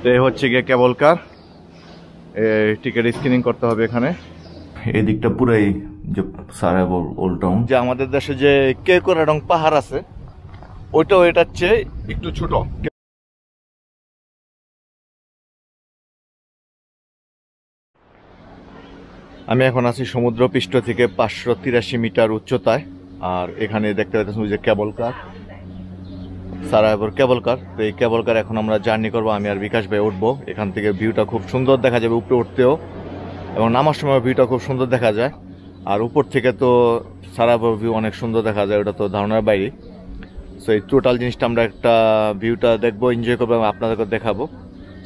তো এই হচ্ছে গিয়ে কেবল কার, টিকিট স্ক্যানিং করতে হবে এখানে। এই দিকটা পুরাই যে সারাইবো ওল্ড টাউন, যে আমাদের দেশে যে কেওক্রাডং পাহাড় আছে ওইটাও এটার চেয়ে একটু ছোট। আমি এখন আছি সমুদ্রপৃষ্ঠ থেকে 583 মিটার উচ্চতায়, আর এখানে দেখতে পাচ্ছেন যে কেবল কার, সারাইবোর কেবল কার। তো এই কেবল কার এখন আমরা জার্নি করবো, আমি আর বিকাশ ভাই উঠবো। এখান থেকে ভিউটা খুব সুন্দর দেখা যাবে উপরে উঠতেও, এবং নামার সময় ভিউটা খুব সুন্দর দেখা যায়। আর উপর থেকে তো সারাইবোর ভিউ অনেক সুন্দর দেখা যায়, ওটা তো ধারণার বাইরে। সো এই টোটাল জিনিসটা আমরা একটা ভিউটা দেখবো, এনজয় করবো এবং আপনাদেরকে দেখাবো।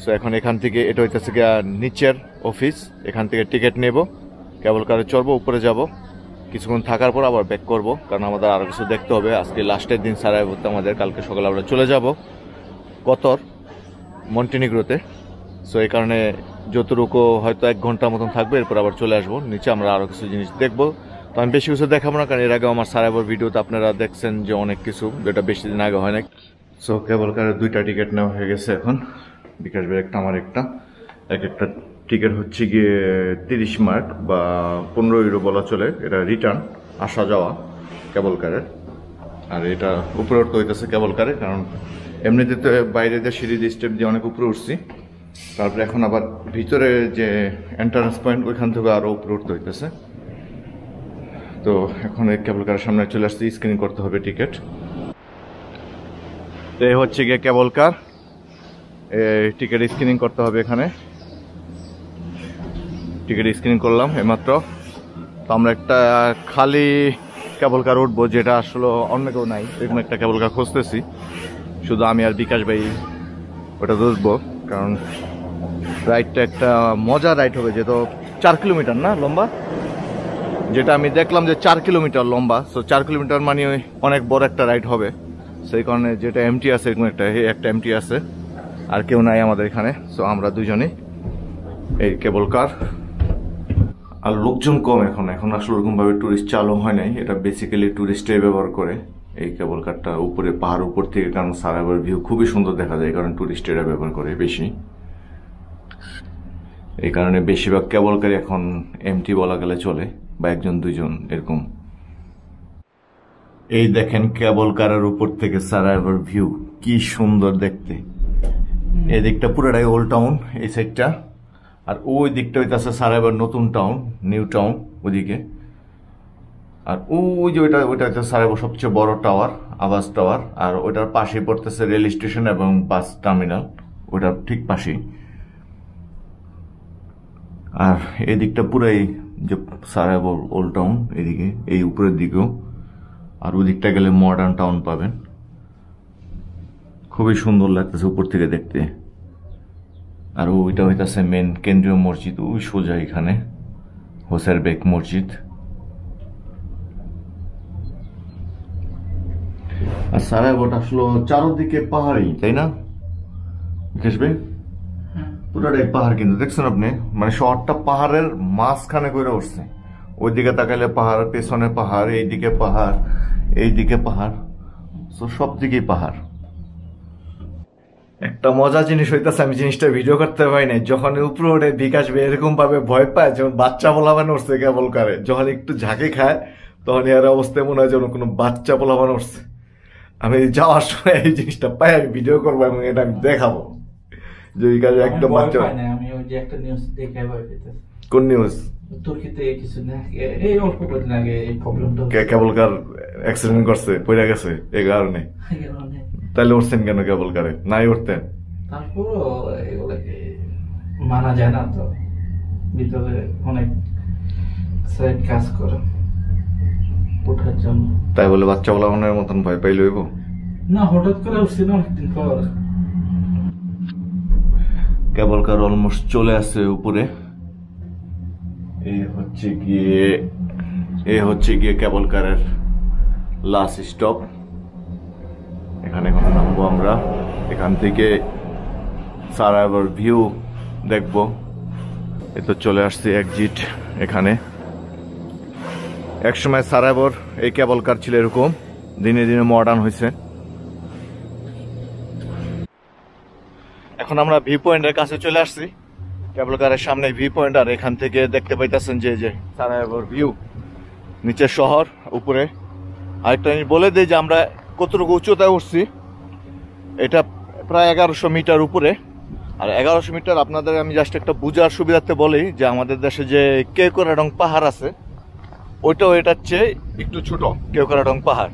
সো এখন এখান থেকে এটা হইতেছে গিয়ে নিচের অফিস, এখান থেকে টিকিট নেব, কেবল কারে চড়বো, উপরে যাব, কিছুক্ষণ থাকার পর আবার ব্যাক করব, কারণ আমাদের আরও কিছু দেখতে হবে। আজকে লাস্টের দিন সারাইবোতে আমাদের, কালকে সকালে আমরা চলে যাব কতর, মন্টিনিগ্রোতে। সো এই কারণে যতটুকু হয়তো 1 ঘন্টার মতন থাকবে, এরপর আবার চলে আসবো নিচে, আমরা আরও কিছু জিনিস দেখবো। তো আমি বেশি কিছু দেখাবো না, কারণ এর আগে আমার সারাইবোর ভিডিওতে আপনারা দেখছেন যে অনেক কিছু, যেটা বেশি দিন আগে হয় না। সো কেবল কারের 2টা টিকিট নেওয়া হয়ে গেছে এখন, বিকাশ ভাই একটা, আমার একটা। একটা টিকিট হচ্ছে গিয়ে 30 মার্ক বা 15 ইউরো বলা চলে, এটা রিটার্ন আসা যাওয়া কেবল কারের। আর এটা উপরে উঠতে হইতেছে কেবল কারে, কারণ এমনিতে তো বাইরে দিয়ে সিঁড়ি দিয়ে স্টেপ দিয়ে অনেক উপরে উঠছি, তারপরে এখন আবার ভিতরে যে এন্ট্রান্স পয়েন্ট ওইখান থেকে আরও উপরে উঠতে হইতেছে। তো এখন এই কেবল কারের সামনে চলে আসছি, স্ক্যানিং করতে হবে টিকিট। তো এই হচ্ছে গিয়ে কেবল কার, টিকিট স্ক্যানিং করতে হবে এখানে। টিকিট স্ক্যানিং করলাম এইমাত্র। তো আমরা একটা খালি কেবল কার উঠবো, যেটা আসলে অন্য কেউ নাই, এরকম একটা কেবল কার খুঁজতেছি, শুধু আমি আর বিকাশ ভাই ওটা বুঝবো। কারণ রাইডটা একটা মজার রাইড হবে, যেহেতু 4 কিলোমিটার না লম্বা, যেটা আমি দেখলাম যে 4 কিলোমিটার লম্বা। সো 4 কিলোমিটার মানে অনেক বড় একটা রাইড হবে। সেই কারণে যেটা এমটি আছে, এরকম একটা এমটি আছে, আর কেউ নাই আমাদের এখানে। সো আমরা দুজনেই এই কেবল কার, আর লোকজন কম এখন। এখন আসলে ওরকমভাবে টুরিস্ট চালু হয় নাই, এটা বেসিক্যালি টুরিস্টরাই ব্যবহার করে এই কেবল কারটা। উপরে পাহাড় উপর থেকে, কারণ সারাইবোর ভিউ খুবই সুন্দর দেখা যায়, কারণ টুরিস্টেরা ব্যবহার করে বেশি, এই কারণে বেশিরভাগ কেবল কার এখন এমটি বলা গেলে চলে, বা 1-2 এরকম। এই দেখেন কেবল কারের উপর থেকে সারাইবোর ভিউ কি সুন্দর দেখতে। এই দিকটা পুরোটাই ওল্ড টাউন, এই সাইডটা, আর ওই দিকটা হইতেছে সারাইবোর নতুন টাউন, নিউ টাউন ওইদিকে। আর ওই যে ওইটা হচ্ছে সারাইবোর সবচেয়ে বড় টাওয়ার, আবাস টাওয়ার। আর ওইটার পাশেই পড়তেছে রেল স্টেশন এবং বাস টার্মিনাল, ওইটার ঠিক পাশেই। আর এই দিকটা পুরাই যে সারাইবোর ওল্ড টাউন, এদিকে এই উপরের দিকেও। আর ওই দিকটা গেলে মডার্ন টাউন পাবেন, খুবই সুন্দর লাগতেছে উপর থেকে দেখতে। আর ওইটা হইতেছে মেন কেন্দ্রীয় মসজিদ, ওই সোজা এখানে হোসেরবেগ মসজিদ। আর সারাইবোটা আসলে চারোদিকে পাহাড়ি, তাই না বিকাশ ভাই? পুরোটাই পাহাড়, কিন্তু দেখছেন আপনি, মানে শহরটা পাহাড়ের মাঝখানে করে উঠছে। ওইদিকে তাকাইলে পাহাড়, পেছনে পাহাড়, এইদিকে পাহাড়, এইদিকে পাহাড়, সব দিকেই পাহাড়। একটা মজার জিনিস হইতেছে, আমি জিনিসটা ভিডিও করতে পারি না, যখন উপরে ওঠে বিকাশ ভাই এরকম ভাবে ভয় পায়, যেমন বাচ্চা পোলাপান উঠছে কেবল কারে। যখন একটু ঝাঁকে খায় তখন এর অবস্থায় মনে হয় যেন কোনো বাচ্চা পোলাপান উঠছে। আমি যাওয়ার সময় এই জিনিসটা পাই, আমি ভিডিও করবো এবং এটা আমি দেখাবো যে বিকাশ একদম বাচ্চা। আমি ওই যে একটা নিউজ দেখে ভয় পেতেছি। কোন নিউজ? তুর্কিতে কিছু না, এই অল্প কদিন আগে এই প্রবলেমটা কেবল কার অ্যাক্সিডেন্ট করছে, পড়ে গেছে এই কারণে। তাহলে উঠছেন কেন কেবল কারে? নাই উঠতেন? তারপরও এগুলোকে মানা যায় না, তো ভিতরে অনেক সাইড কাজ করে ওঠার জন্য। তাই বলে বাচ্চা বলার মতন ভয় পাই লইব না, হঠাৎ করে উঠছি না অনেকদিন পর। কেবল কার অলমোস্ট চলে আসছে উপরে। এই হচ্ছে গিয়ে কেবল কারের লাস্ট স্টপ। এখানে এখন নামবো আমরা, এখান থেকে সারাইবোর ভিউ দেখবো। এ তো চলে আসছে এক্সিট এখানে। একসময় সারাইবোর এই কেবল কার ছিল এরকম, দিনে দিনে মডার্ন হয়েছে। এখন এখন আমরা ভিউ পয়েন্টের কাছে চলে আসছি, কেবল কারের সামনে ভিউ পয়েন্ট। আর এখান থেকে দেখতে পাইতেছেন যে সারায়েভোর ভিউ, নিচে শহর, উপরে। আরেকটা জিনিস বলে দিই যে আমরা কতটুকু উচ্চতায় উঠছি। এটা প্রায় 1100 মিটার উপরে। আর 1100 মিটার আপনাদের আমি জাস্ট একটা বুঝার সুবিধার্থে বলি যে আমাদের দেশে যে কেওক্রাডং পাহাড় আছে, ওইটাও এটার চেয়ে একটু ছোট, কেওক্রাডং পাহাড়।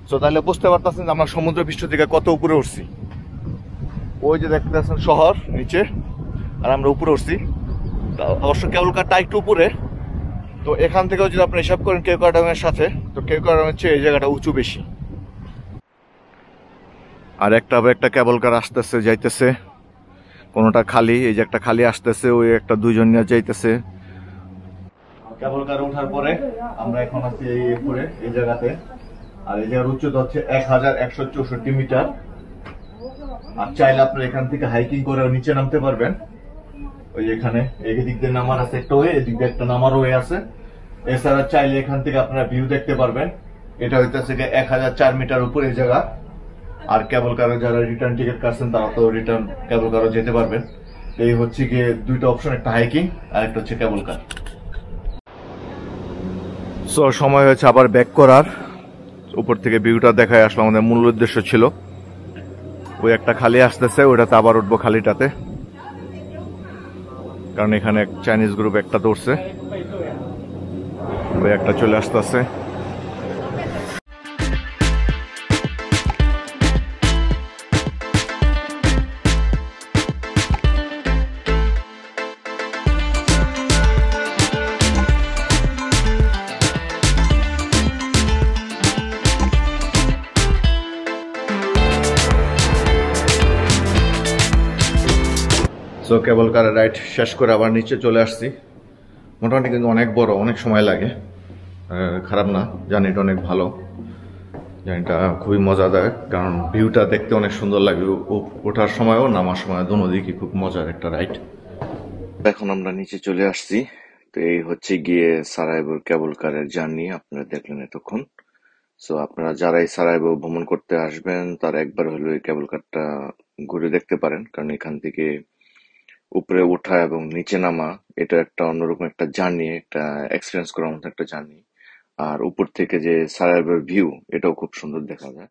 তো তাহলে বুঝতে পারতেছেন যে আমরা সমুদ্র পৃষ্ঠ থেকে কত উপরে উঠছি। ওই যে দেখতে পাচ্ছেন শহর নিচে, আর আমরা উপরে উঠছি। অবশ্য কেবলকারটা একটু উপরে। তো এখান থেকেও যদি আপনি হিসাব করেন কেওক্রাডং এর সাথে, তো কেওক্রাডং এর চেয়ে এই জায়গাটা উঁচু বেশি। আর একটা কেবল কার আসতেছে যাইতেছে, কোনোটা খালি, এই যে একটা খালি আসতেছে, ওই একটা দুইজন নিয়ে যাইতেছে। কেবল কার ওঠার পরে আমরা এখন আছি এই উপরে এই জায়গাতে। আর এই জায়গার উচ্চতা হচ্ছে 1164 মিটার। আর চাইলে আপনি এখান থেকে হাইকিং করে নিচে নামতে পারবেন। ওই এখানে এই দিক দিয়ে নামার আছে একটা ওয়ে, এদিক দিয়ে একটা নামার ওয়ে আছে। এছাড়া চাইলে এখান থেকে আপনারা ভিউ দেখতে পারবেন। এটা হইতেছে 1004 মিটার উপরে জায়গা। আর কেবল কারে যারা রিটার্ন টিকিট কাটছেন তারা তো রিটার্ন কেবল কারও যেতে পারবেন। এই হচ্ছে গিয়ে দুইটা অপশন, একটা হাইকিং আর একটা হচ্ছে কেবল কার। সো সময় হয়েছে আবার ব্যাক করার। উপর থেকে ভিউটা দেখায় আসলে আমাদের মূল উদ্দেশ্য ছিল। ওই একটা খালি আসতেছে, ওইটাতে আবার উঠবো খালিটাতে, কারণ এখানে চাইনিজ গ্রুপ একটা দৌড়ছে, ওই একটা চলে আসতেছে। সো কেবল কারের রাইড শেষ করে আবার নিচে চলে আসছি। মোটামুটি কিন্তু অনেক বড়, অনেক সময় লাগে, খারাপ না, জার্নিটা অনেক ভালো, জার্নিটা খুবই মজাদার, কারণ ভিউটা দেখতে অনেক সুন্দর লাগে ওঠার সময়ও নামার সময়, দুদিকই খুব মজার একটা রাইড। এখন আমরা নিচে চলে আসছি। তো এই হচ্ছে গিয়ে সারাইবোর কেবল কারের জার্নি আপনারা দেখলেন এতক্ষণ। সো আপনারা যারা এই সারাইবো ভ্রমণ করতে আসবেন তারা একবার হলো এই কেবল কারটা ঘুরে দেখতে পারেন, কারণ এখান থেকে উপরে ওঠা এবং নিচে নামা এটা একটা অন্যরকম একটা জার্নি, একটা এক্সপিরিয়েন্স করার মতো একটা জার্নি। আর উপর থেকে যে সারাইবার ভিউ, এটাও খুব সুন্দর দেখা যায়।